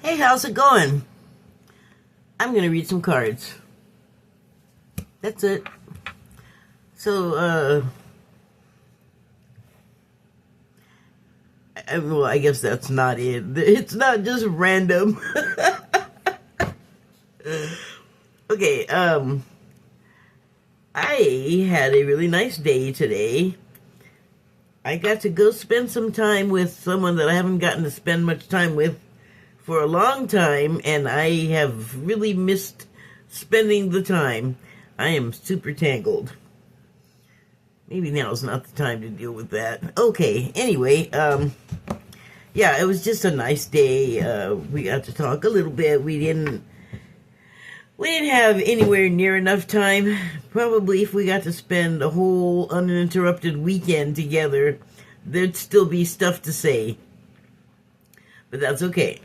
Hey, how's it going? I'm going to read some cards. That's it. So, well, I guess that's not it. It's not just random. Okay, I had a really nice day today. I got to go spend some time with someone that I haven't gotten to spend much time with for a long time, and I have really missed spending the time. I am super tangled. Maybe now's not the time to deal with that. Okay, anyway, yeah, it was just a nice day. We got to talk a little bit. We didn't have anywhere near enough time. Probably if we got to spend a whole uninterrupted weekend together, there'd still be stuff to say. But that's okay.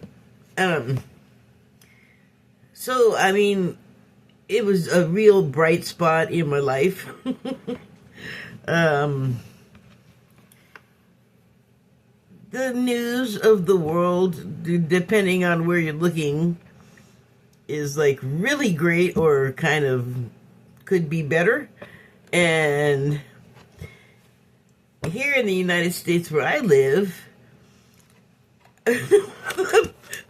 So, I mean, it was a real bright spot in my life. The news of the world, depending on where you're looking, is like really great or kind of could be better. And here in the United States where I live,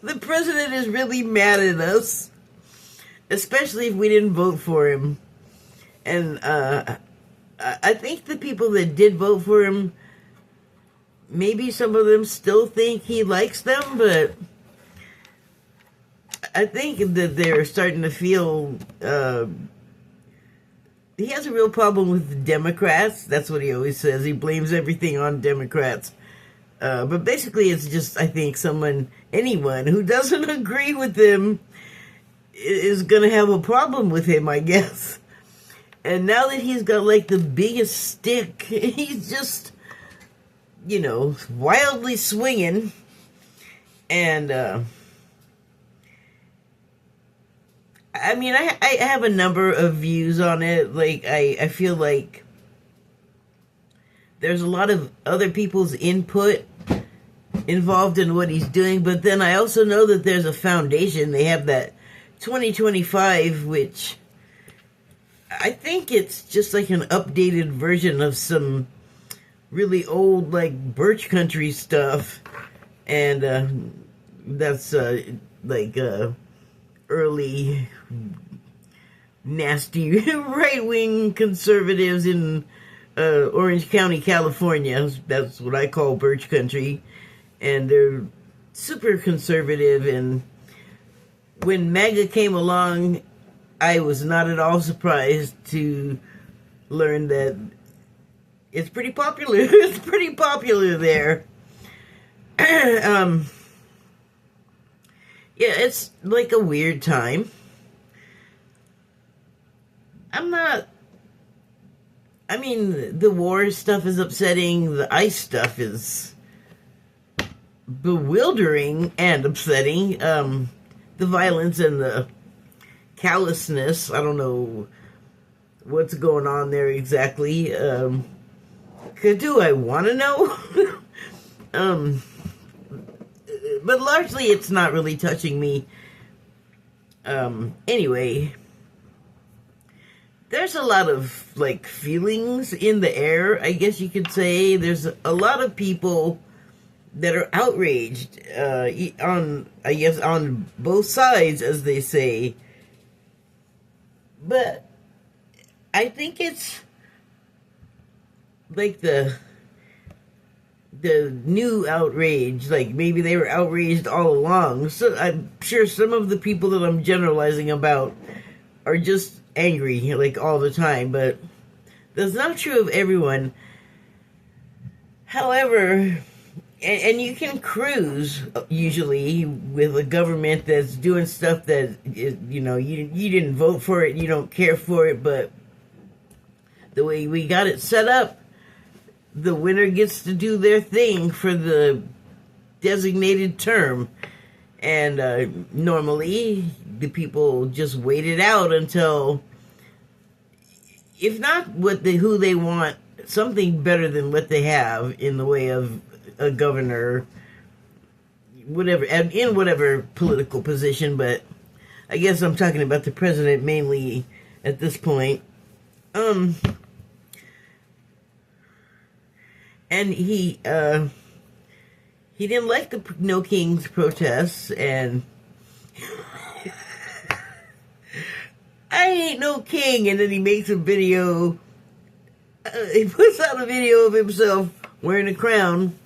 the president is really mad at us, especially if we didn't vote for him. And I think the people that did vote for him, maybe some of them still think he likes them, but I think that they're starting to feel he has a real problem with the Democrats. That's what he always says. He blames everything on Democrats. But basically it's just, I think, anyone who doesn't agree with him is going to have a problem with him, I guess. And now that he's got, like, the biggest stick, he's just, wildly swinging. And, I mean, I have a number of views on it. Like, I feel like there's a lot of other people's input involved in what he's doing, but then I also know that there's a foundation. They have that 2025, which I think it's just like an updated version of some really old, like, Birch Country stuff, and that's like early nasty right-wing conservatives in Orange County, California. That's what I call Birch Country. And they're super conservative. And when MAGA came along, I was not at all surprised to learn that it's pretty popular. It's pretty popular there. Yeah, it's like a weird time. I mean, the war stuff is upsetting. The ICE stuff is bewildering and upsetting. The violence and the callousness, I don't know what's going on there exactly. Do I want to know? But largely it's not really touching me. Anyway, there's a lot of, like, feelings in the air, I guess you could say. There's a lot of people that are outraged, on both sides, as they say. But I think it's like the new outrage. Like, maybe they were outraged all along. So I'm sure some of the people that I'm generalizing about are just angry, like, all the time, but that's not true of everyone. However, and you can cruise, usually, with a government that's doing stuff that, you didn't vote for it, you don't care for it, but the way we got it set up, the winner gets to do their thing for the designated term. And normally, the people just wait it out until, if not who they want, something better than what they have in the way of a governor, whatever, in whatever political position, but I guess I'm talking about the president mainly at this point. And he didn't like the No Kings protests, and I ain't no king, and then he makes a video, he puts out a video of himself wearing a crown,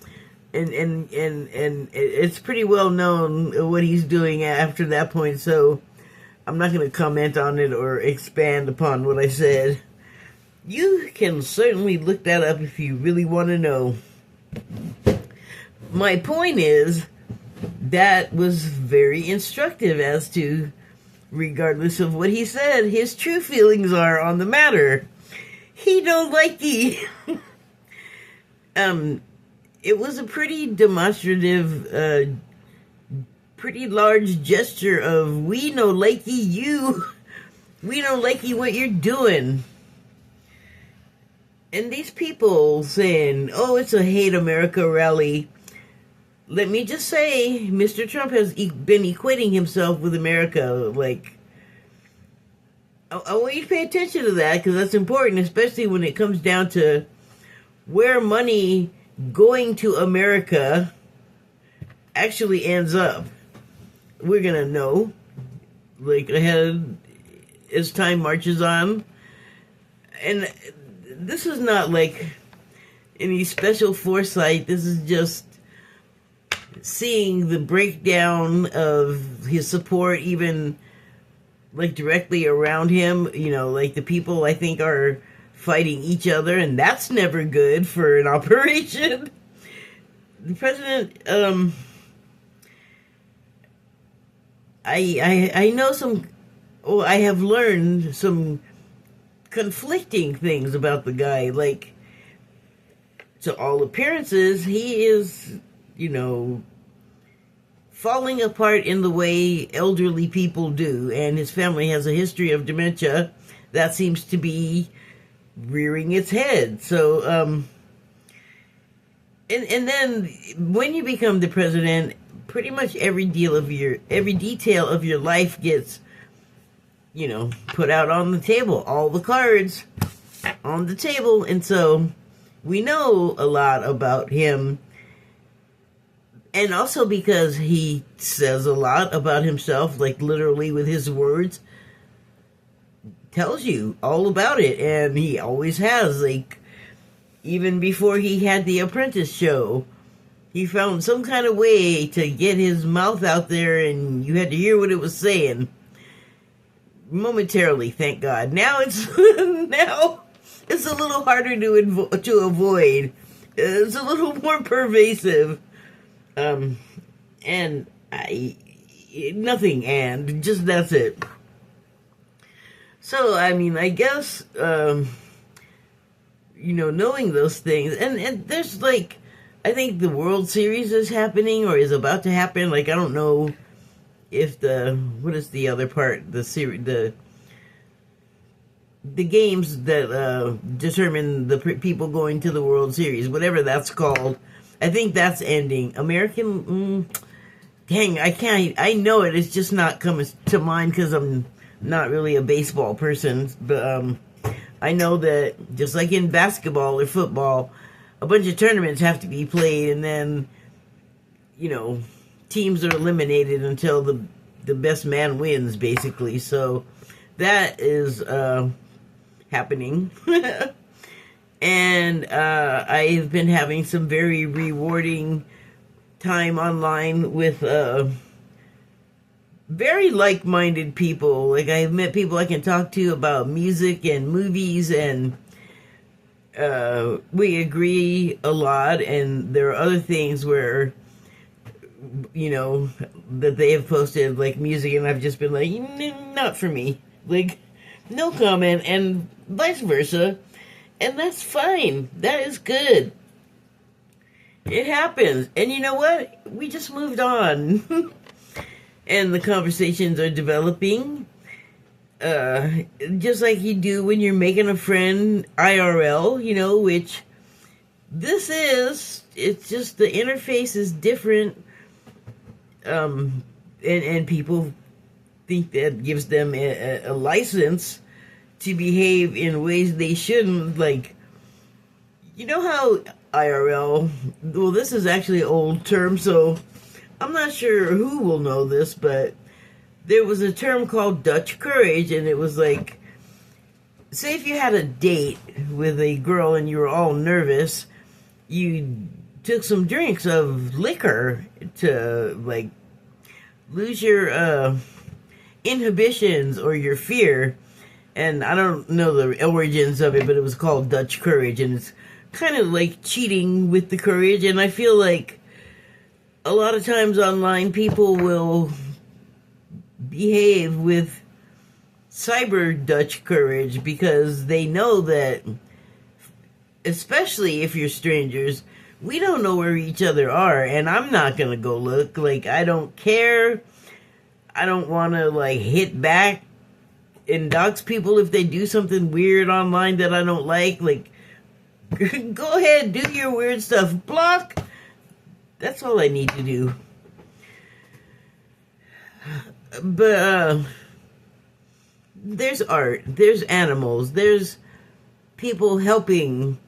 and it's pretty well known what he's doing after that point, so I'm not going to comment on it or expand upon what I said. You can certainly look that up if you really want to know. My point is, that was very instructive as to, regardless of what he said, his true feelings are on the matter. He don't like you. It was a pretty demonstrative, pretty large gesture of, we no likey you. We don't likey what you're doing. And these people saying, oh, it's a hate America rally. Let me just say, Mr. Trump has been equating himself with America. Like, I want you to pay attention to that, because that's important, especially when it comes down to where money going to America actually ends up. We're going to know, like, ahead as time marches on. And this is not, like, any special foresight. This is just seeing the breakdown of his support, even, like, directly around him. You know, like, the people, I think, are fighting each other, and that's never good for an operation. The president, I know some, I have learned some conflicting things about the guy. Like, to all appearances, he is, you know, falling apart in the way elderly people do, and his family has a history of dementia that seems to be rearing its head. So, and then when you become the president, pretty much every detail of your life gets, you know, put out on the table. All the cards on the table. And so we know a lot about him. And also because he says a lot about himself, like literally with his words, tells you all about it. And he always has, like, even before he had the Apprentice show, he found some kind of way to get his mouth out there, and you had to hear what it was saying. Momentarily, thank God. Now it's now it's a little harder to avoid. It's a little more pervasive. And just that's it. So, I mean, I guess, you know, knowing those things, and there's, like, I think the World Series is happening, or is about to happen. Like, I don't know if what is the other part, the games that determine the people going to the World Series, whatever that's called. I think that's ending. Dang, I know it, it's just not coming to mind because I'm not really a baseball person, but I know that just like in basketball or football, a bunch of tournaments have to be played, and then, you know, teams are eliminated until the best man wins, basically. So that is happening. And I've been having some very rewarding time online with very like-minded people. Like, I've met people I can talk to about music and movies, and we agree a lot. And there are other things where, you know, that they have posted, like music, and I've just been like, not for me. Like, no comment, and vice versa. And that's fine. That is good. It happens. And you know what? We just moved on. And the conversations are developing. Just like you do when you're making a friend IRL, you know, which this is. It's just the interface is different. and people think that gives them a license to behave in ways they shouldn't. Like, you know how IRL, well, this is actually an old term, so I'm not sure who will know this, but there was a term called Dutch courage, and it was like, say if you had a date with a girl and you were all nervous, you took some drinks of liquor to, like, lose your inhibitions or your fear. And I don't know the origins of it, but it was called Dutch courage, and it's kind of like cheating with the courage. And I feel like a lot of times online people will behave with cyber Dutch courage because they know that, especially if you're strangers, we don't know where each other are, and I'm not gonna go look. Like, I don't care. I don't want to, like, hit back and dox people if they do something weird online that I don't like. Like, go ahead, do your weird stuff. Block. That's all I need to do. But, there's art, there's animals, there's people helping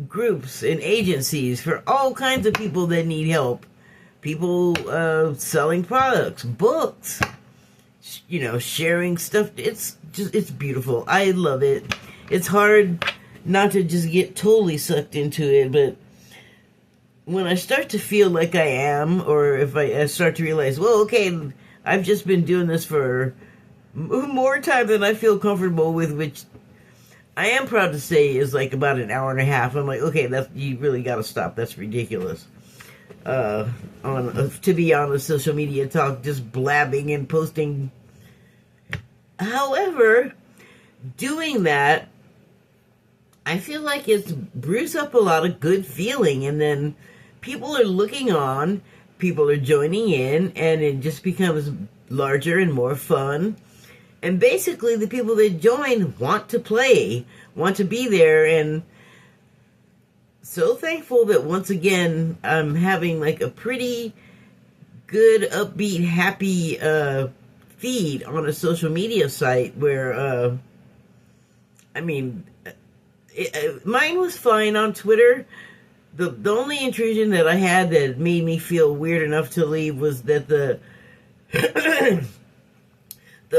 groups and agencies for all kinds of people that need help. People selling products, books, sharing stuff. It's beautiful. I love it. It's hard not to just get totally sucked into it, but when I start to feel like I am, or if I start to realize, well, okay, I've just been doing this for more time than I feel comfortable with, which I am proud to say is like about an hour and a half. I'm like, okay, you really got to stop. That's ridiculous. To be on a social media talk, just blabbing and posting. However, doing that, I feel like it's brews up a lot of good feeling, and then people are looking on, people are joining in, and it just becomes larger and more fun. And basically, the people that join want to play, want to be there, and so thankful that once again, I'm having like a pretty good, upbeat, happy feed on a social media site where, mine was fine on Twitter. The only intrusion that I had that made me feel weird enough to leave was that the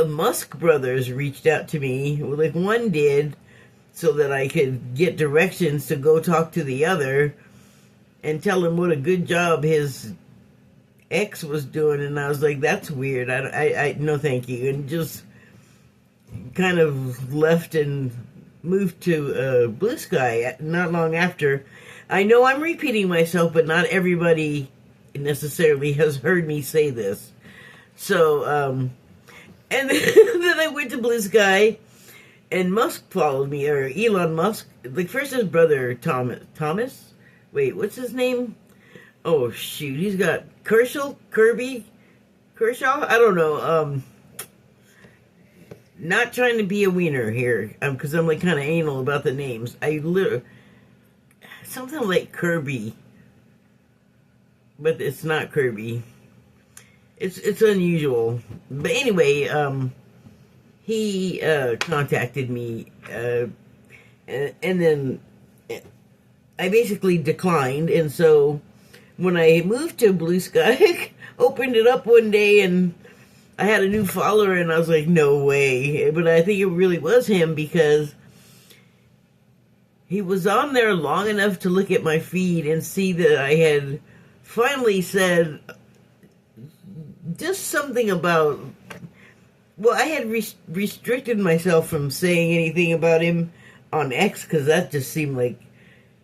Musk brothers reached out to me. Like, one did so that I could get directions to go talk to the other and tell him what a good job his ex was doing. And I was like, that's weird. I no thank you. And just kind of left and moved to Blue Sky not long after. I know I'm repeating myself, but not everybody necessarily has heard me say this. So, and then I went to Blue Sky, and Musk followed me, or Elon Musk. Like, first his brother, Thomas? Wait, what's his name? Oh, shoot, he's got Kershaw? I don't know, not trying to be a wiener here, because I'm, like, kind of anal about the names. Something like Kirby, but it's not Kirby. It's unusual. But anyway, he contacted me, and then I basically declined. And so when I moved to Blue Sky, opened it up one day, and I had a new follower, and I was like, no way. But I think it really was him, because he was on there long enough to look at my feed and see that I had finally said just something about, well, I had restricted myself from saying anything about him on X, because that just seemed like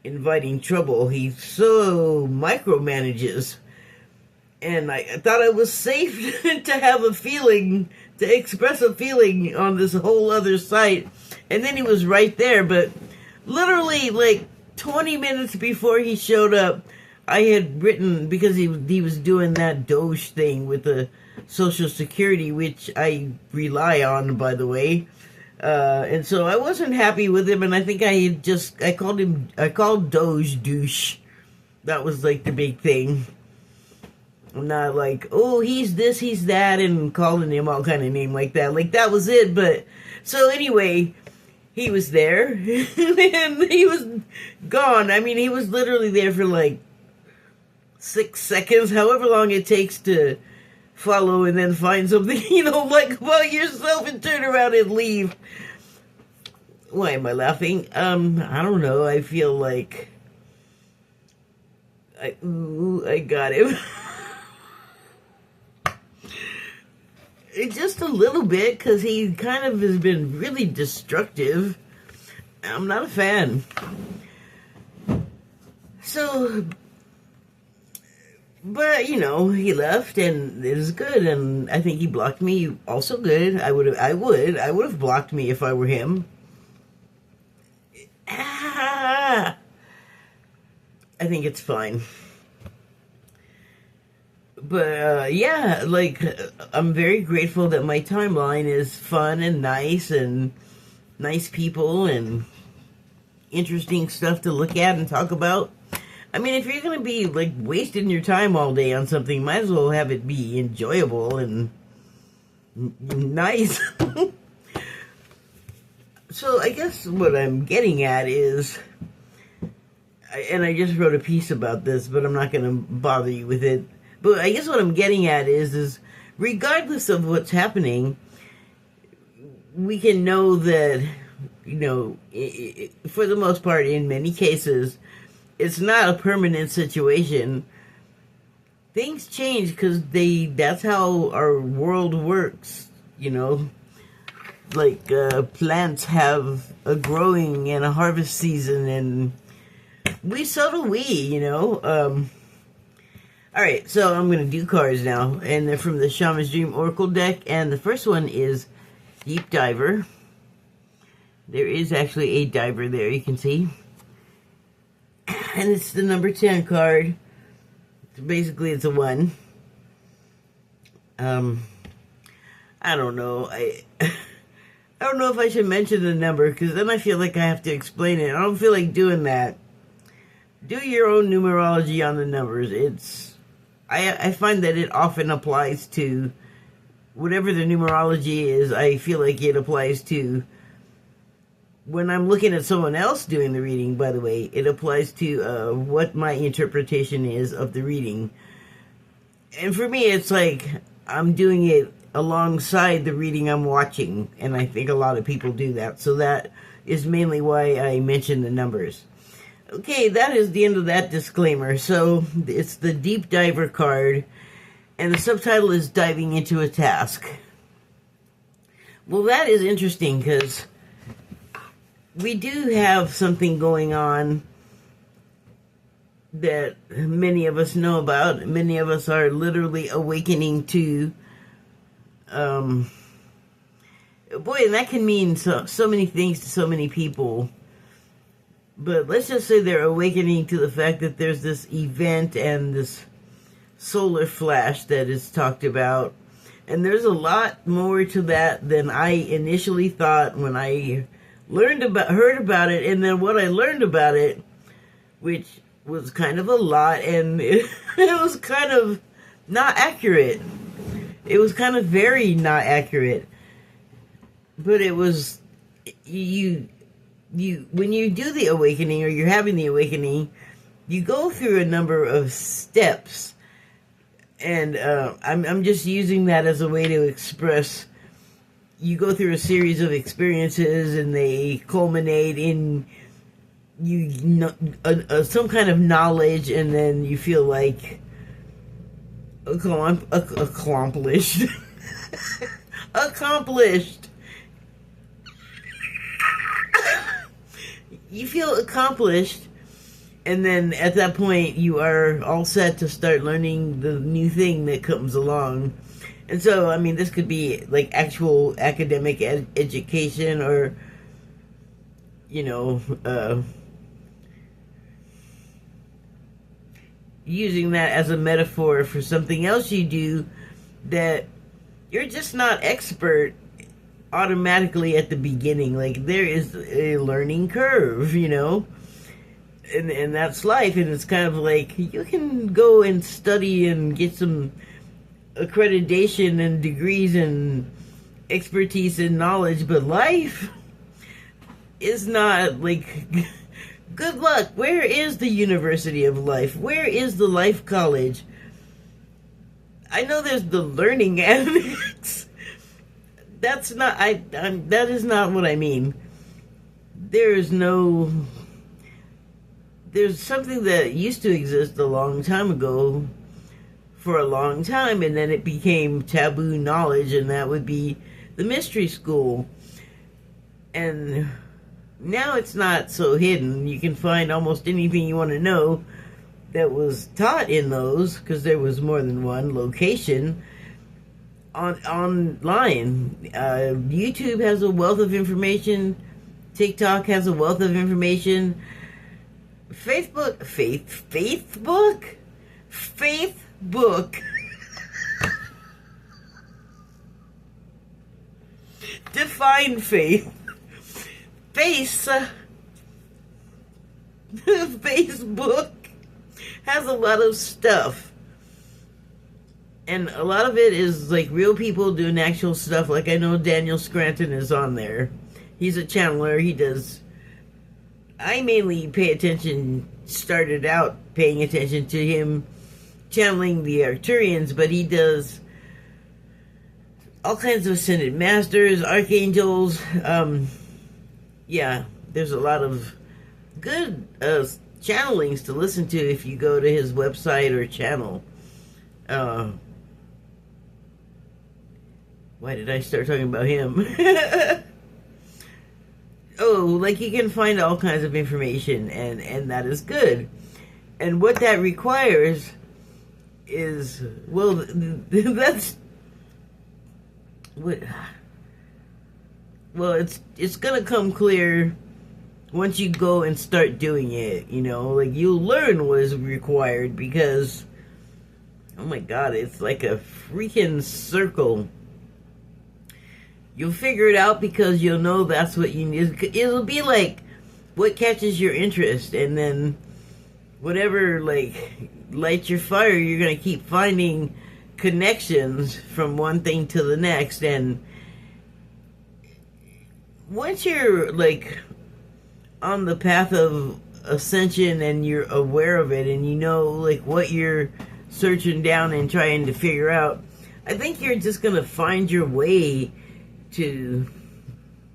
inviting trouble. He so micromanages. And I thought I was safe to have a feeling, to express a feeling on this whole other site. And then he was right there, but literally like 20 minutes before he showed up, I had written, because he was doing that Doge thing with the Social Security, which I rely on, by the way. And so I wasn't happy with him, and I think I called Doge douche. That was like the big thing. I'm not like, oh, he's this, he's that, and calling him all kind of name like that. Like, that was it. But, so anyway, he was there, and he was gone. I mean, he was literally there for like 6 seconds, however long it takes to follow and then find something, like about yourself and turn around and leave. Why am I laughing? I don't know. I feel like I got him. Just a little bit, because he kind of has been really destructive. I'm not a fan. So, but, he left, and it was good, and I think he blocked me also good. I would have blocked me if I were him. I think it's fine. But, yeah, like, I'm very grateful that my timeline is fun and nice people and interesting stuff to look at and talk about. I mean, if you're going to be, like, wasting your time all day on something, might as well have it be enjoyable and nice. So, I guess what I'm getting at is, and I just wrote a piece about this, but I'm not going to bother you with it. But I guess what I'm getting at is regardless of what's happening, we can know that, for the most part, in many cases, it's not a permanent situation. Things change because that's how our world works, Like, plants have a growing and a harvest season, and so do we, Alright, so I'm going to do cards now, and they're from the Shaman's Dream Oracle deck, and the first one is Deep Diver. There is actually a diver there, you can see. And it's the number 10 card. So basically, it's a 1. I don't know. I don't know if I should mention the number, because then I feel like I have to explain it. I don't feel like doing that. Do your own numerology on the numbers. I find that it often applies to whatever the numerology is. I feel like it applies to when I'm looking at someone else doing the reading, by the way. It applies to what my interpretation is of the reading. And for me, it's like I'm doing it alongside the reading I'm watching. And I think a lot of people do that. So that is mainly why I mention the numbers. Okay, that is the end of that disclaimer. So, it's the Deep Diver card, and the subtitle is Diving into a Task. Well, that is interesting, because we do have something going on that many of us know about. Many of us are literally awakening to. Boy, and that can mean so many things to so many people. But let's just say they're awakening to the fact that there's this event and this solar flash that is talked about. And there's a lot more to that than I initially thought when I heard about it. And then what I learned about it, which was kind of a lot, and it was kind of not accurate. It was kind of very not accurate. But it was, when you do the awakening, or you're having the awakening, you go through a number of steps, and I'm just using that as a way to express. You go through a series of experiences, and they culminate in some kind of knowledge, and then you feel like accomplished. Accomplished. You feel accomplished, and then at that point you are all set to start learning the new thing that comes along. And so, I mean, this could be like actual academic education, or using that as a metaphor for something else you do that you're just not expert automatically at the beginning. Like, there is a learning curve, and that's life. And it's kind of like you can go and study and get some accreditation and degrees and expertise and knowledge, but life is not like good luck. Where is the University of Life? Where is the Life College? I know there's the learning annex. That's not that is not what I mean. There's something that used to exist a long time ago for a long time, and then it became taboo knowledge, and that would be the mystery school. And now it's not so hidden. You can find almost anything you want to know that was taught in those, because there was more than one location online. YouTube has a wealth of information. TikTok has a wealth of information. Facebook define faith. Facebook has a lot of stuff, and a lot of it is like real people doing actual stuff. Like I know Daniel Scranton is on there. He's a channeler. He does. I mainly started out paying attention to him channeling the Arcturians, but he does all kinds of ascended masters, archangels. Yeah, there's a lot of good channelings to listen to if you go to his website or channel. Why did I start talking about him? Oh, like you can find all kinds of information, and that is good. And what that requires is, well, that's what. Well, it's gonna come clear once you go and start doing it. You know, like you'll learn what is required, because, oh my God, it's like a freaking circle. You'll figure it out because you'll know that's what you need. It'll be like what catches your interest, and then whatever like lights your fire, you're gonna keep finding connections from one thing to the next. And once you're like on the path of ascension and you're aware of it, and you know like what you're searching down and trying to figure out, I think you're just gonna find your way to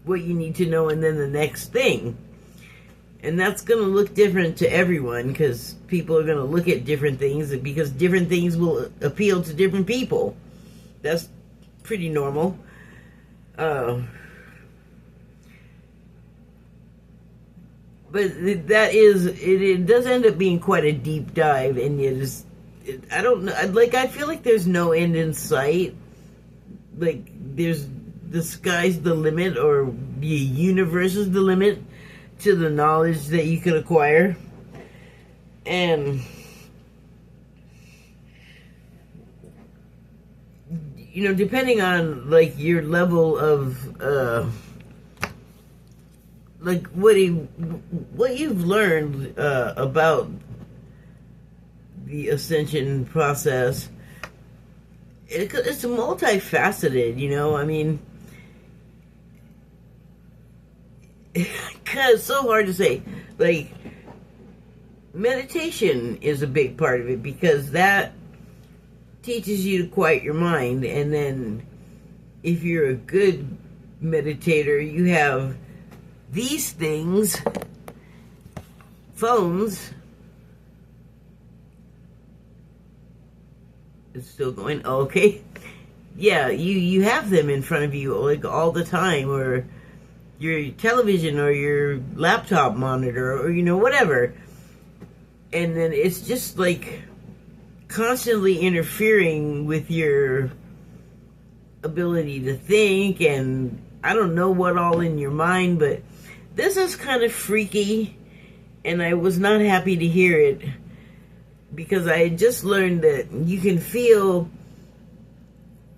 what you need to know, and then the next thing. And that's going to look different to everyone, because people are going to look at different things, because different things will appeal to different people. That's pretty normal. But it does end up being quite a deep dive, and I don't know, I feel like there's no end in sight. Like the sky's the limit, or the universe is the limit to the knowledge that you can acquire. And you know, depending on like your level of like what you've learned about the ascension process, it's multifaceted, you know. I mean, it's so hard to say. Like, meditation is a big part of it, because that teaches you to quiet your mind. And then if you're a good meditator, you have these things, phones. It's still going. Oh, okay. Yeah, you have them in front of you like all the time, or your television, or your laptop monitor, or you know, whatever. And then it's just like constantly interfering with your ability to think, and I don't know what all in your mind, but this is kind of freaky, and I was not happy to hear it, because I had just learned that you can feel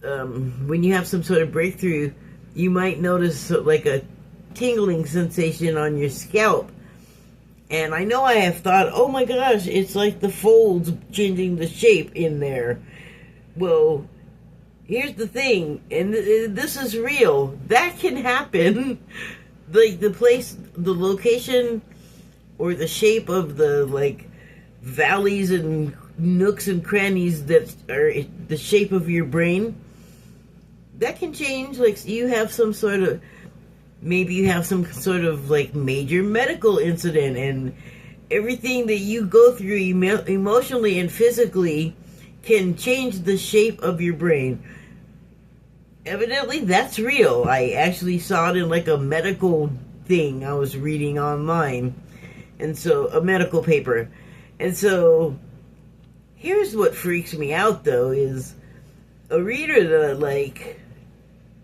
when you have some sort of breakthrough, you might notice like a tingling sensation on your scalp. And I know I have thought, oh my gosh, it's like the folds changing the shape in there. Well, here's the thing, and this is real. That can happen. Like the location, or the shape of the like valleys and nooks and crannies that are the shape of your brain, that can change. Like you have some sort of, maybe you have some sort of like major medical incident, and everything that you go through emotionally and physically can change the shape of your brain. Evidently that's real. I actually saw it in like a medical thing I was reading online, and so a medical paper. And so here's what freaks me out though, is a reader that like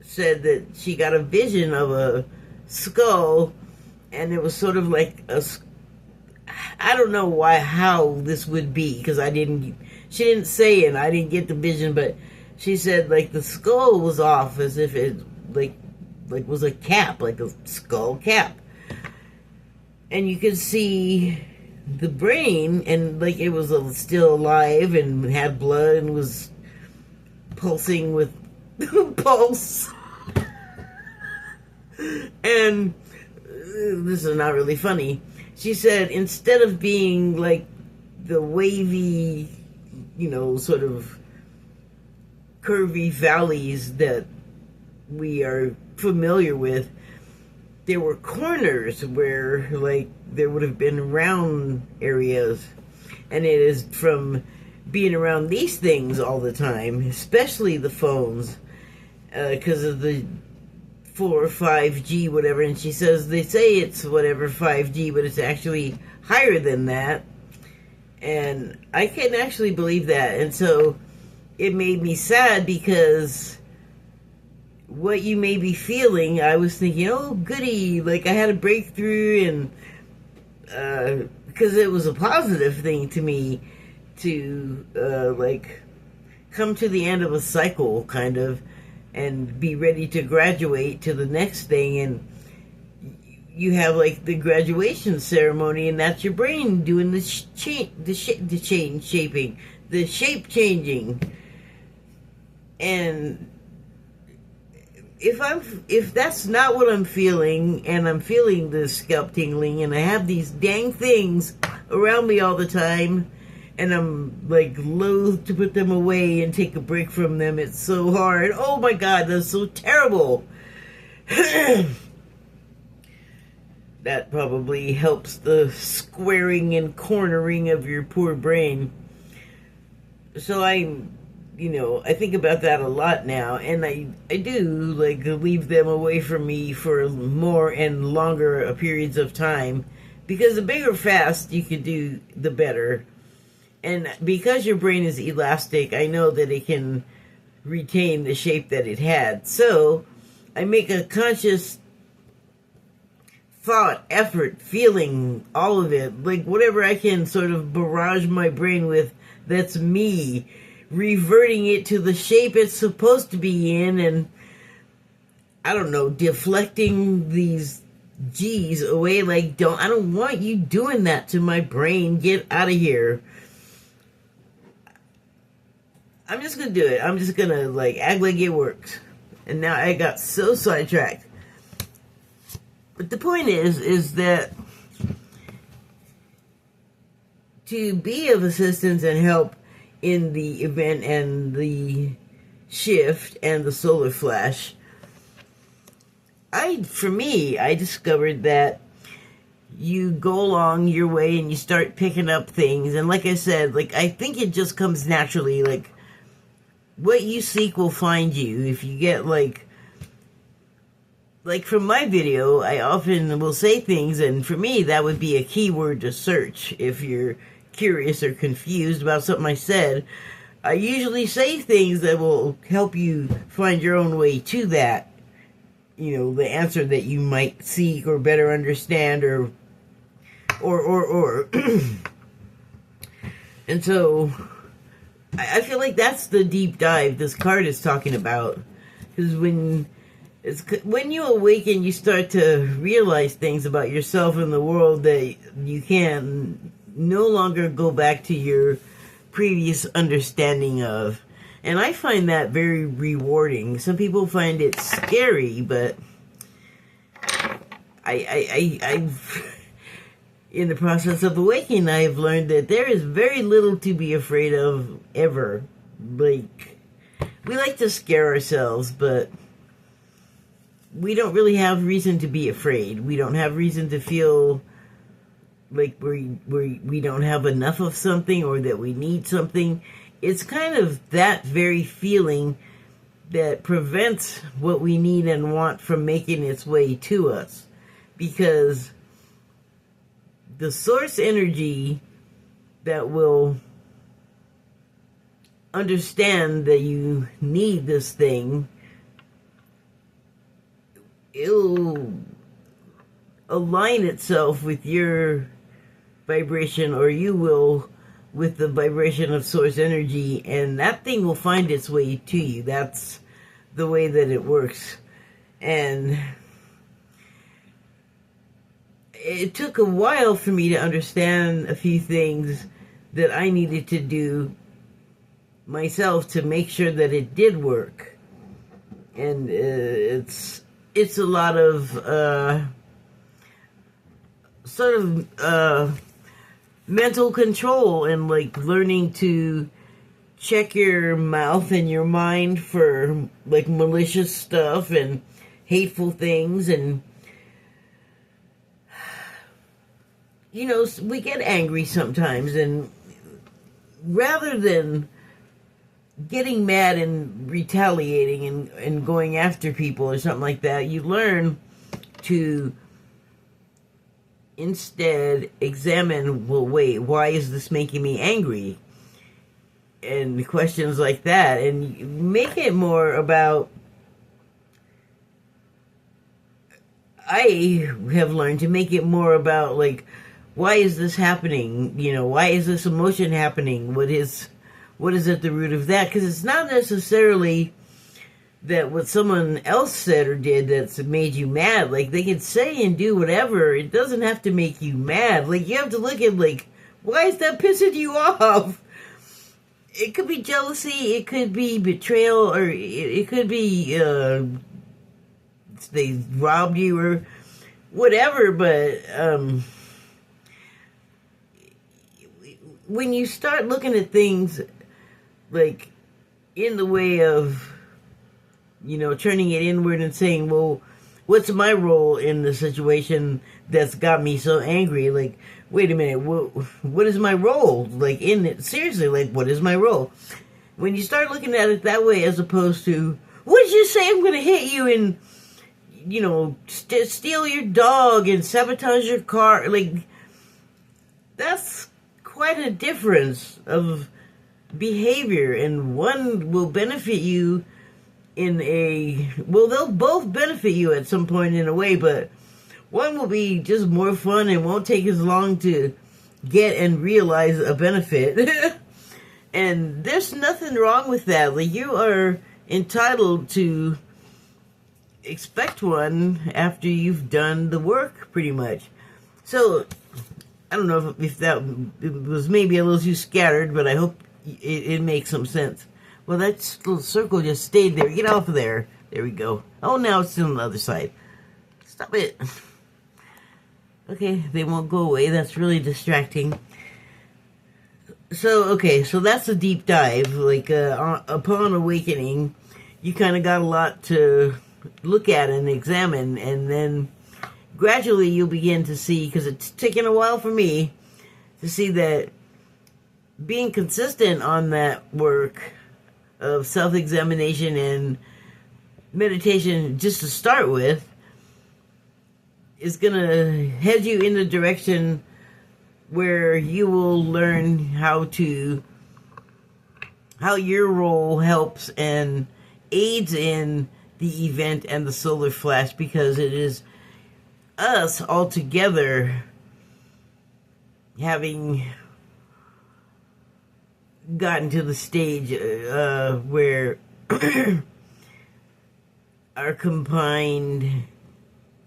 said that she got a vision of a skull, and it was sort of like I don't know how this would be, because she didn't say, and I didn't get the vision, but she said like the skull was off, as if it like was a cap, like a skull cap, and you could see the brain, and like it was still alive and had blood and was pulsing with pulse. And this is not really funny. She said instead of being like the wavy, sort of curvy valleys that we are familiar with, there were corners where like there would have been round areas. And it is from being around these things all the time, especially the phones, because of the 4 or 5G, whatever. And she says they say it's whatever 5G, but it's actually higher than that. And I can actually believe that. And so it made me sad, because what you may be feeling, I was thinking, oh goody, like I had a breakthrough, and because it was a positive thing to me to like come to the end of a cycle, kind of, and be ready to graduate to the next thing. And you have like the graduation ceremony, and that's your brain doing the shaping, the shape changing. And if that's not what I'm feeling, and I'm feeling the scalp tingling, and I have these dang things around me all the time, and I'm like loath to put them away and take a break from them, it's so hard. Oh my God, that's so terrible. That probably helps the squaring and cornering of your poor brain. So I think about that a lot now, and I do like leave them away from me for more and longer periods of time, because the bigger fast you can do, the better. And because your brain is elastic, I know that it can retain the shape that it had. So I make a conscious thought, effort, feeling, all of it, like whatever I can sort of barrage my brain with, that's me, reverting it to the shape it's supposed to be in, and I don't know, deflecting these G's away. Like, I don't want you doing that to my brain. Get out of here. I'm just gonna do it. I'm just gonna like act like it works. And now I got so sidetracked. But the point is that to be of assistance and help in the event and the shift and the solar flash, I discovered that you go along your way and you start picking up things, and like I said, like I think it just comes naturally. Like what you seek will find you. If you get like from my video, I often will say things, and for me that would be a keyword to search. If you're curious or confused about something I said, I usually say things that will help you find your own way to that, the answer that you might seek or better understand, or and so I feel like that's the deep dive this card is talking about. Because when When you awaken, you start to realize things about yourself and the world that you can no longer go back to your previous understanding of. And I find that very rewarding. Some people find it scary, but I've in the process of awakening, I have learned that there is very little to be afraid of ever. Like, we like to scare ourselves, but we don't really have reason to be afraid. We don't have reason to feel like we don't have enough of something or that we need something. It's kind of that very feeling that prevents what we need and want from making its way to us. Because the source energy that will understand that you need this thing, it'll align itself with your vibration, or you will with the vibration of source energy, and that thing will find its way to you. That's the way that it works. And it took a while for me to understand a few things that I needed to do myself to make sure that it did work. And it's a lot of sort of mental control, and like learning to check your mouth and your mind for like malicious stuff and hateful things. And you know, we get angry sometimes, and rather than getting mad and retaliating and going after people or something like that, you learn to instead examine, well, wait, why is this making me angry? And questions like that, and make it more about, I have learned to make it more about, like, why is this happening? You know, why is this emotion happening? What is at the root of that? Because it's not necessarily that what someone else said or did that's made you mad. Like, they can say and do whatever. It doesn't have to make you mad. Like, you have to look at, like, why is that pissing you off? It could be jealousy. It could be betrayal. Or it could be they robbed you or whatever. But when you start looking at things, like, in the way of, you know, turning it inward and saying, well, what's my role in the situation that's got me so angry? Like, wait a minute, what is my role? Like, in it, seriously, like, what is my role? When you start looking at it that way, as opposed to, what did you say, I'm going to hit you and, you know, steal your dog and sabotage your car? Like, that's quite a difference of behavior, and one will benefit you they'll both benefit you at some point in a way, but one will be just more fun and won't take as long to get and realize a benefit. And there's nothing wrong with that. Like, you are entitled to expect one after you've done the work, pretty much. So, I don't know if that was maybe a little too scattered, but I hope it makes some sense. Well, that little circle just stayed there. Get off of there. There we go. Oh, now it's on the other side. Stop it. Okay, they won't go away. That's really distracting. So, okay, so that's a deep dive. Like, upon awakening, you kind of got a lot to look at and examine, and then gradually you'll begin to see, because it's taken a while for me to see that being consistent on that work of self-examination and meditation, just to start with, is going to head you in the direction where you will learn how your role helps and aids in the event and the solar flash, because it is us all together having gotten to the stage where our combined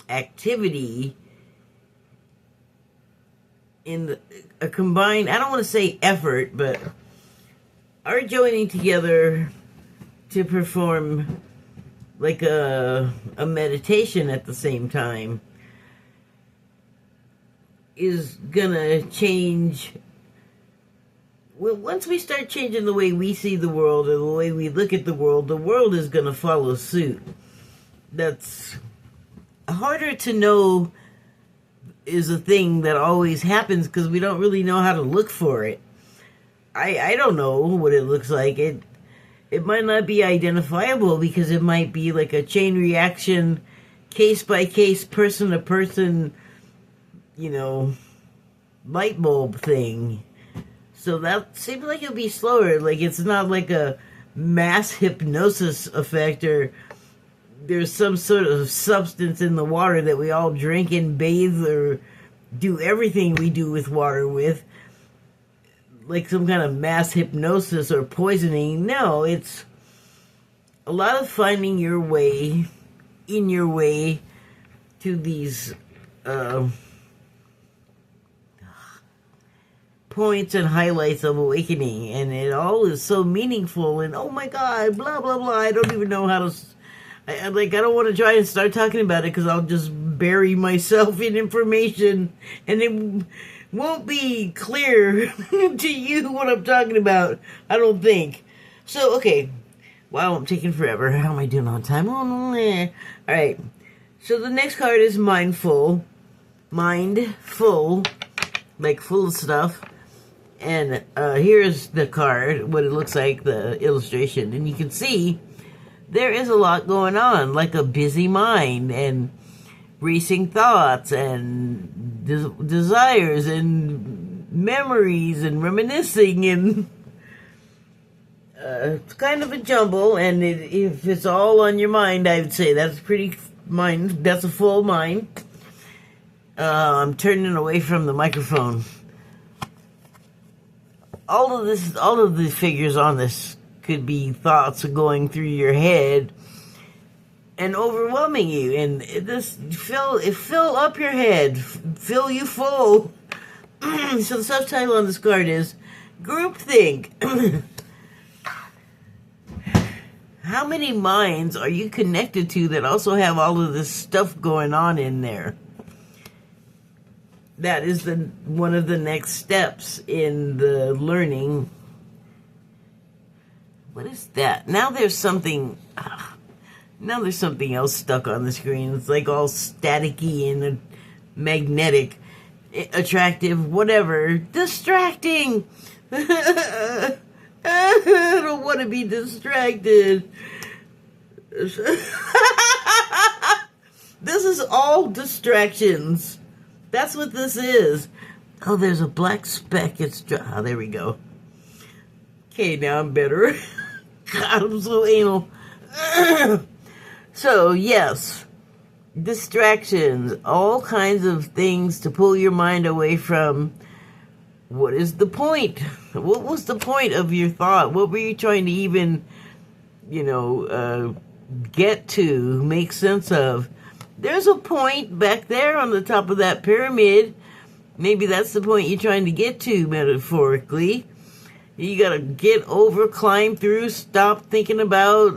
activity in a combined, I don't want to say effort, but our joining together to perform like a meditation at the same time is gonna change. Well, once we start changing the way we see the world or the way we look at the world is gonna follow suit. That's harder to know, is a thing that always happens because we don't really know how to look for it. I don't know what it looks like. It might not be identifiable because it might be like a chain reaction, case by case, person to person, light bulb thing. So that seems like it'll be slower. Like it's not like a mass hypnosis effect or there's some sort of substance in the water that we all drink and bathe or do everything we do with water with. Like some kind of mass hypnosis or poisoning. No, it's a lot of finding your way, in your way to these points and highlights of awakening. And it all is so meaningful and oh my God, blah, blah, blah. I don't even know how to... I don't want to try and start talking about it because I'll just bury myself in information and it won't be clear to you what I'm talking about, I don't think. So, okay. Wow, I'm taking forever. How am I doing on time? Alright. So the next card is Mindful. Mindful. Like full of stuff. And here's the card, what it looks like, the illustration. And you can see there is a lot going on, like a busy mind and racing thoughts and desires and memories and reminiscing and it's kind of a jumble. And if it's all on your mind, I would say that's that's a full mind. I'm turning away from the microphone. All of the figures on this could be thoughts going through your head and overwhelming you, and this fill up your head, fill you full. So the subtitle on this card is Groupthink. How many minds are you connected to that also have all of this stuff going on in there? That is one of the next steps in the learning. What is that? Now there's something else stuck on the screen. It's like all staticky and magnetic, attractive, whatever. Distracting! I don't want to be distracted. This is all distractions. That's what this is. Oh, there's a black speck. There we go. Okay, now I'm better. God, I'm so anal. So, yes. Distractions. All kinds of things to pull your mind away from what is the point? What was the point of your thought? What were you trying to even, get to, make sense of? There's a point back there on the top of that pyramid. Maybe that's the point you're trying to get to, metaphorically. You gotta get over, climb through, stop thinking about...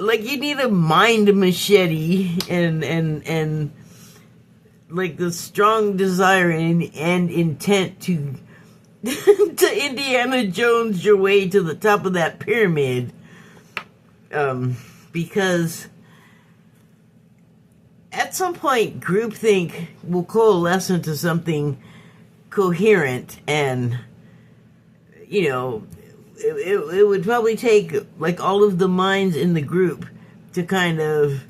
Like, you need a mind machete and like the strong desire and intent to to Indiana Jones your way to the top of that pyramid. Because at some point, groupthink will coalesce into something coherent and, it would probably take like all of the minds in the group to kind of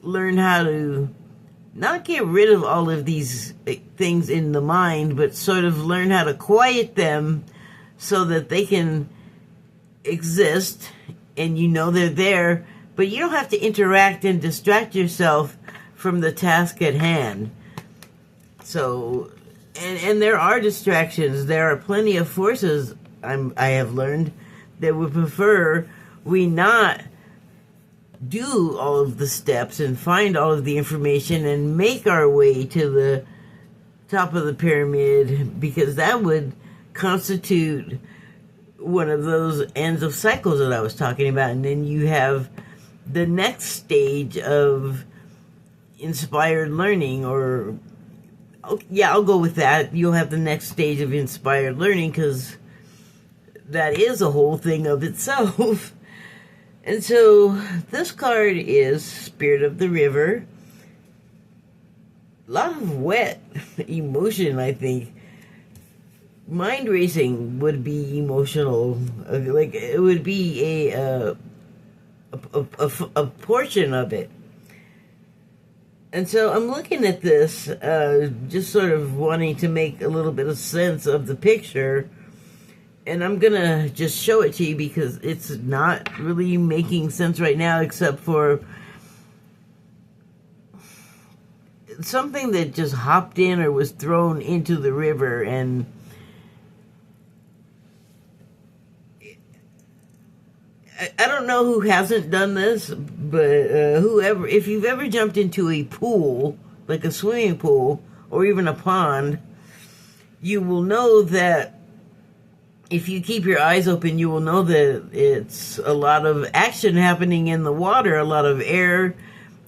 learn how to not get rid of all of these things in the mind, but sort of learn how to quiet them so that they can exist and they're there, but you don't have to interact and distract yourself from the task at hand. So, and there are distractions. There are plenty of forces I have learned that would prefer we not do all of the steps and find all of the information and make our way to the top of the pyramid, because that would constitute one of those ends of cycles that I was talking about. And then you have the next stage of inspired learning, or yeah, I'll go with that. You'll have the next stage of inspired learning, because that is a whole thing of itself. And so this card is Spirit of the River. A lot of wet emotion, I think. Mind racing would be emotional. Like, it would be a portion of it. And so I'm looking at this, just sort of wanting to make a little bit of sense of the picture. And I'm going to just show it to you, because it's not really making sense right now, except for something that just hopped in or was thrown into the river. And I don't know who hasn't done this, but whoever, if you've ever jumped into a pool, like a swimming pool or even a pond, you will know that if you keep your eyes open, you will know that it's a lot of action happening in the water. A lot of air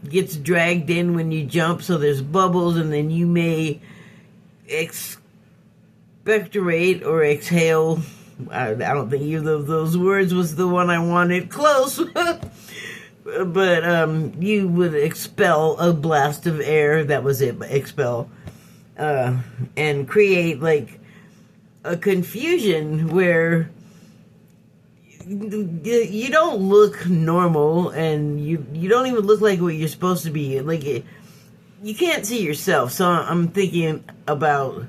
gets dragged in when you jump, so there's bubbles, and then you may expectorate or exhale. I don't think either of those words was the one I wanted. Close. But you would expel a blast of air. That was it, expel. And create, like, a confusion where you don't look normal, and you don't even look like what you're supposed to be. Like, you can't see yourself. So I'm thinking about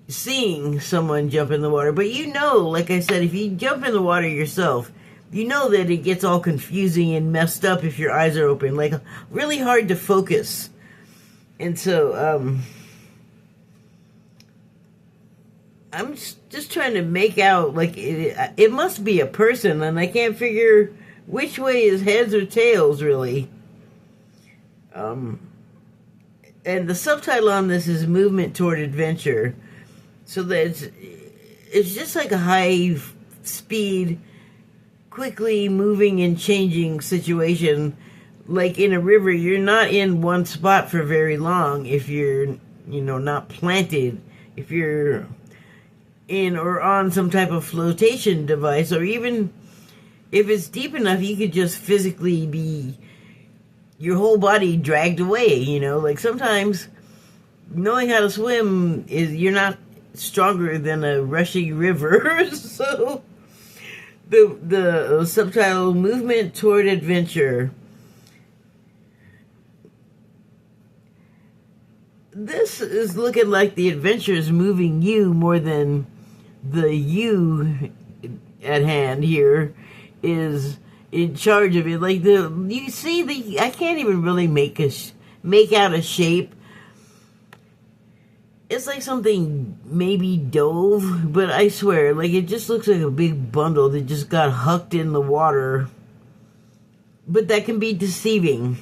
seeing someone jump in the water. But you know, like I said, if you jump in the water yourself, you know that it gets all confusing and messed up if your eyes are open. Like, really hard to focus. And so, I'm just trying to make out, like, it must be a person, and I can't figure which way is heads or tails, really. And the subtitle on this is Movement Toward Adventure. So that it's just like a high speed, quickly moving and changing situation. Like in a river, you're not in one spot for very long if you're, not planted. If you're in or on some type of flotation device, or even if it's deep enough, you could just physically be, your whole body dragged away, like sometimes knowing how to swim is, you're not stronger than a rushing river. So the subtitle, Movement Toward Adventure. This is looking like the adventure is moving you more than the you at hand here is in charge of it. Like, you see, I can't even really make out a shape. It's like something maybe dove, but I swear, like, it just looks like a big bundle that just got hucked in the water. But that can be deceiving.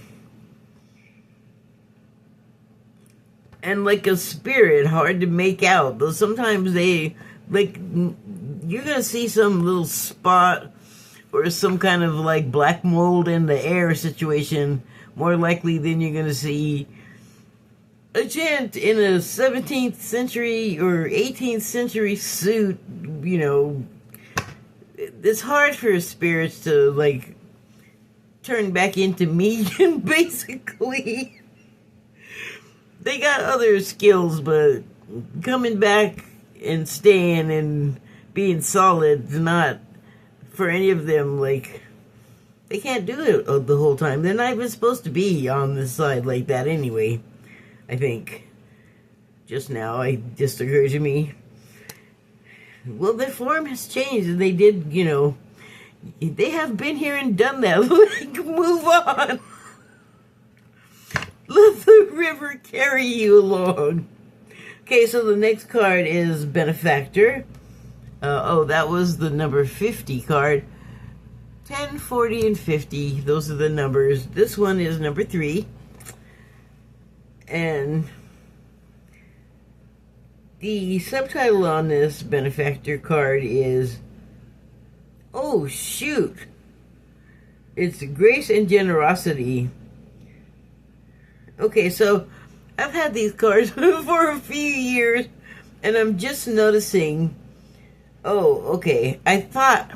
And like a spirit, hard to make out. Though sometimes they, like, you're gonna see some little spot or some kind of like black mold in the air situation more likely than you're gonna see a gent in a 17th century or 18th century suit. It's hard for spirits to, like, turn back into medium, basically. They got other skills, but coming back and staying and being solid is not for any of them. Like, they can't do it the whole time. They're not even supposed to be on this side like that anyway, I think. Just now, it just occurred to me. Well, their form has changed, and they did, they have been here and done that. Like, move on. Let the river carry you along. Okay, so the next card is Benefactor. That was the number 50 card. 10, 40, and 50. Those are the numbers. This one is number 3. And the subtitle on this benefactor card is, oh shoot, it's grace and generosity. Okay, so I've had these cards for a few years, and I'm just noticing, oh, okay, I thought,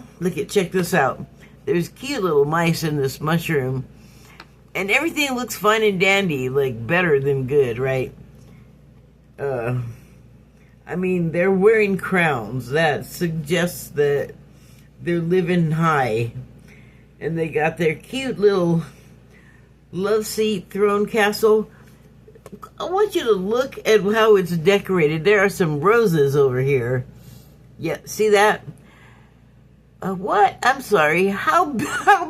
check this out. There's cute little mice in this mushroom, and everything looks fine and dandy, like better than good, right? I mean, they're wearing crowns. That suggests that they're living high. And they got their cute little love seat throne castle. I want you to look at how it's decorated. There are some roses over here. Yeah, see that? What? I'm sorry. How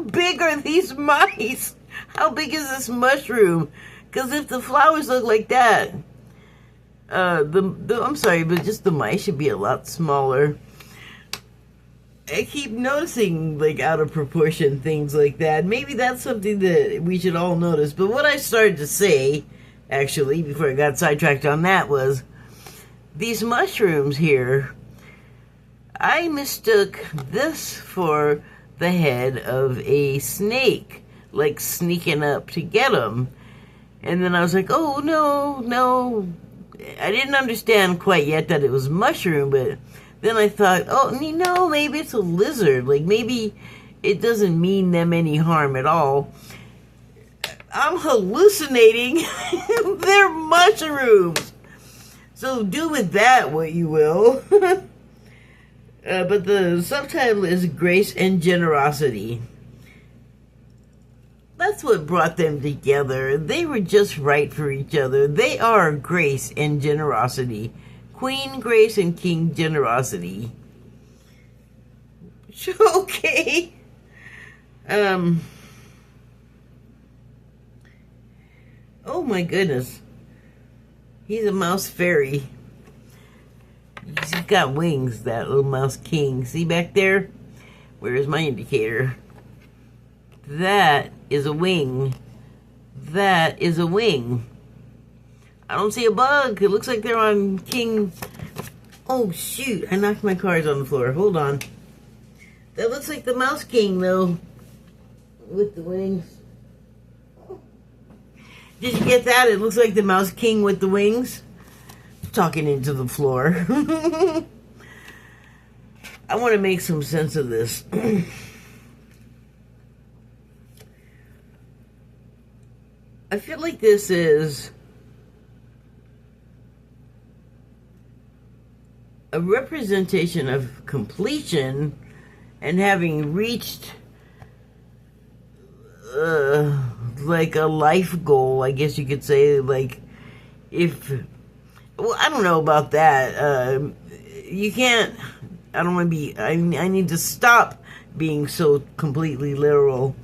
big are these mice? How big is this mushroom? Because if the flowers look like that, I'm sorry, but just the mice should be a lot smaller. I keep noticing, like, out of proportion things like that. Maybe that's something that we should all notice. But what I started to say, actually, before I got sidetracked on that, was these mushrooms here, I mistook this for the head of a snake, like sneaking up to get them. And then I was like, oh, no. I didn't understand quite yet that it was mushroom, but then I thought, oh, no, maybe it's a lizard. Like, maybe it doesn't mean them any harm at all. I'm hallucinating. They're mushrooms. So do with that what you will. But the subtitle is Grace and Generosity. That's what brought them together. They were just right for each other. They are grace and generosity. Queen Grace and King Generosity. Okay. Oh my goodness. He's a mouse fairy. He's got wings, that little mouse king. See back there? Where's my indicator? That is a wing. That is a wing. I don't see a bug. It looks like they're on King. Oh, shoot. I knocked my cards on the floor. Hold on. That looks like the Mouse King, though. With the wings. Did you get that? It looks like the Mouse King with the wings. Talking into the floor. I want to make some sense of this. I feel like this is a representation of completion and having reached like a life goal, I guess you could say. Like, well, I don't know about that. You can't, I don't want to be, I need to stop being so completely literal.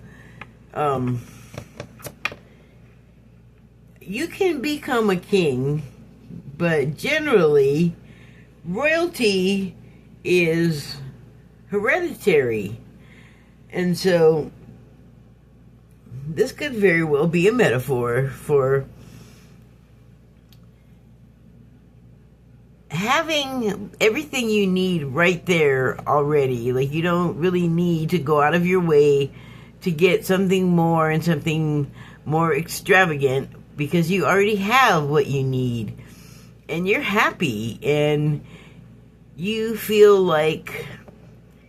You can become a king, but generally, royalty is hereditary. And so, this could very well be a metaphor for having everything you need right there already. Like, you don't really need to go out of your way to get something more and something more extravagant, because you already have what you need, and you're happy, and you feel like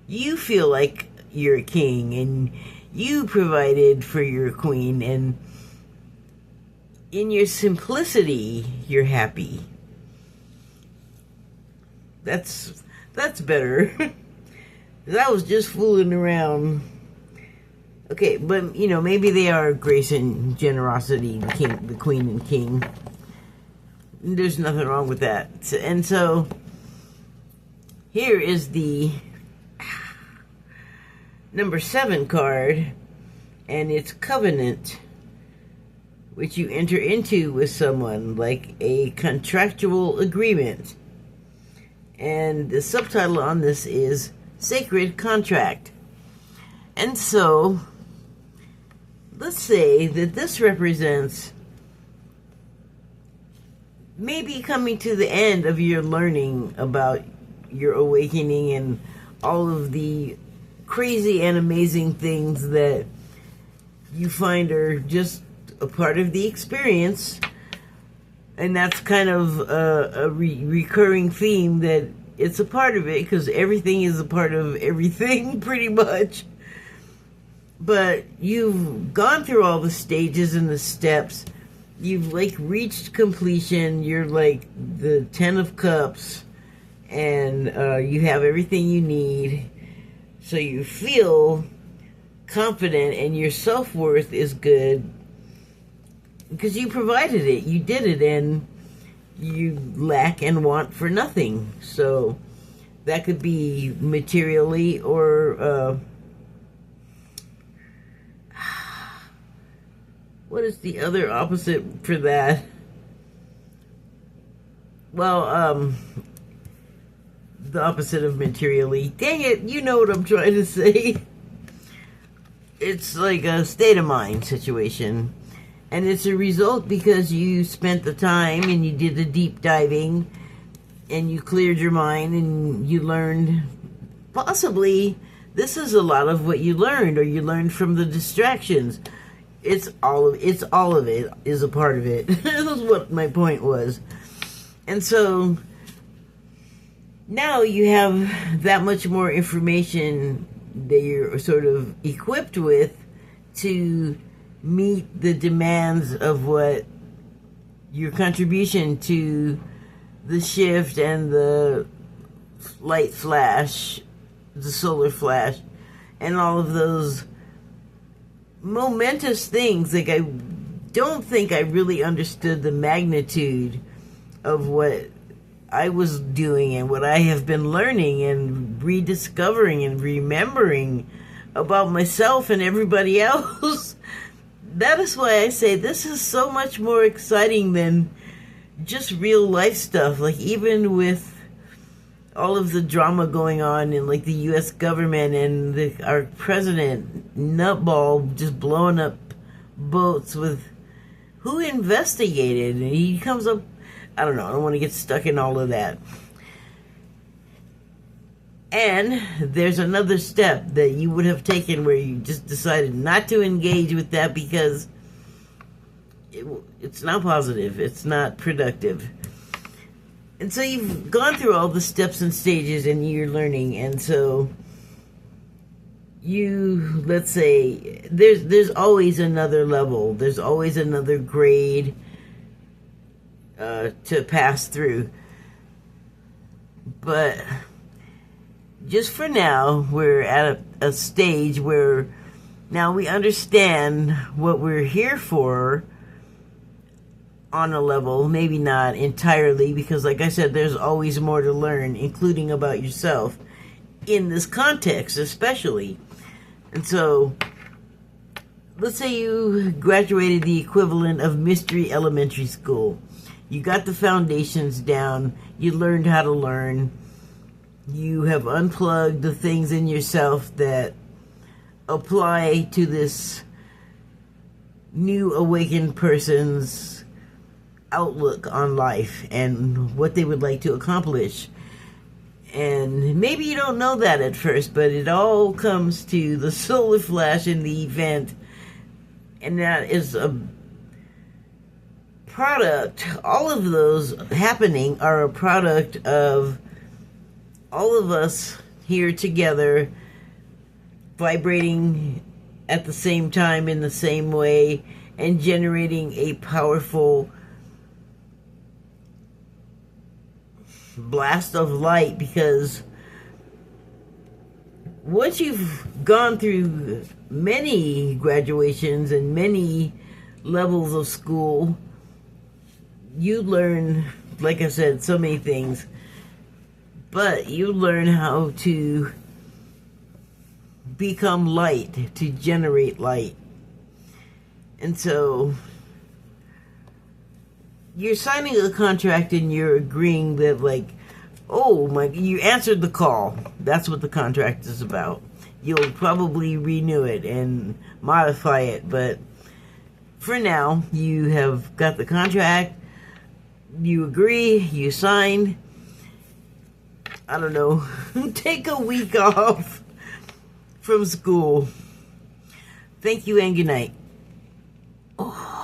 you're a king, and you provided for your queen, and in your simplicity, you're happy. That's better. I was just fooling around. Okay, but, you know, maybe they are grace and generosity, the queen and king. There's nothing wrong with that. And so, here is the number 7 card, and it's covenant, which you enter into with someone, like a contractual agreement. And the subtitle on this is Sacred Contract. And so, let's say that this represents maybe coming to the end of your learning about your awakening and all of the crazy and amazing things that you find are just a part of the experience. And that's kind of a recurring theme, that it's a part of it, because everything is a part of everything, pretty much. But you've gone through all the stages and the steps. You've, like, reached completion. You're like the 10 of Cups, and you have everything you need. So you feel confident, and your self-worth is good because you provided it, you did it, and you lack and want for nothing. So that could be materially, or what is the other opposite for that? Well, the opposite of materially. Dang it, you know what I'm trying to say. It's like a state of mind situation. And it's a result because you spent the time and you did the deep diving and you cleared your mind and you learned, possibly this is a lot of what you learned, or you learned from the distractions. It's all of it is a part of it. That's what my point was. And so now you have that much more information that you're sort of equipped with to meet the demands of what your contribution to the shift and the light flash, the solar flash, and all of those momentous things. Like, I don't think I really understood the magnitude of what I was doing and what I have been learning and rediscovering and remembering about myself and everybody else. That is why I say this is so much more exciting than just real life stuff. Like, even with all of the drama going on in, like, the U.S. government and our president nutball just blowing up boats with who investigated, and he comes up, I don't know, I don't want to get stuck in all of that. And there's another step that you would have taken where you just decided not to engage with that because it's not positive, it's not productive. And so you've gone through all the steps and stages and you're learning, and so you, let's say, there's always another level, there's always another grade to pass through. But just for now, we're at a stage where now we understand what we're here for on a level, maybe not entirely, because like I said, there's always more to learn, including about yourself, in this context especially. And so, let's say you graduated the equivalent of Mystery Elementary School. You got the foundations down, you learned how to learn, you have unplugged the things in yourself that apply to this new awakened person's outlook on life and what they would like to accomplish. And maybe you don't know that at first, but it all comes to the solar flash in the event, and that is a product. All of those happening are a product of all of us here together, vibrating at the same time in the same way, and generating a powerful blast of light. Because once you've gone through many graduations and many levels of school, you learn, like I said, so many things. But you learn how to become light, to generate light. And so you're signing a contract and you're agreeing that, like, oh my, you answered the call. That's what the contract is about. you'll probably renew it and modify it. But for now, you have got the contract, you agree, you sign. I don't know, take a week off from school. Thank you and good night.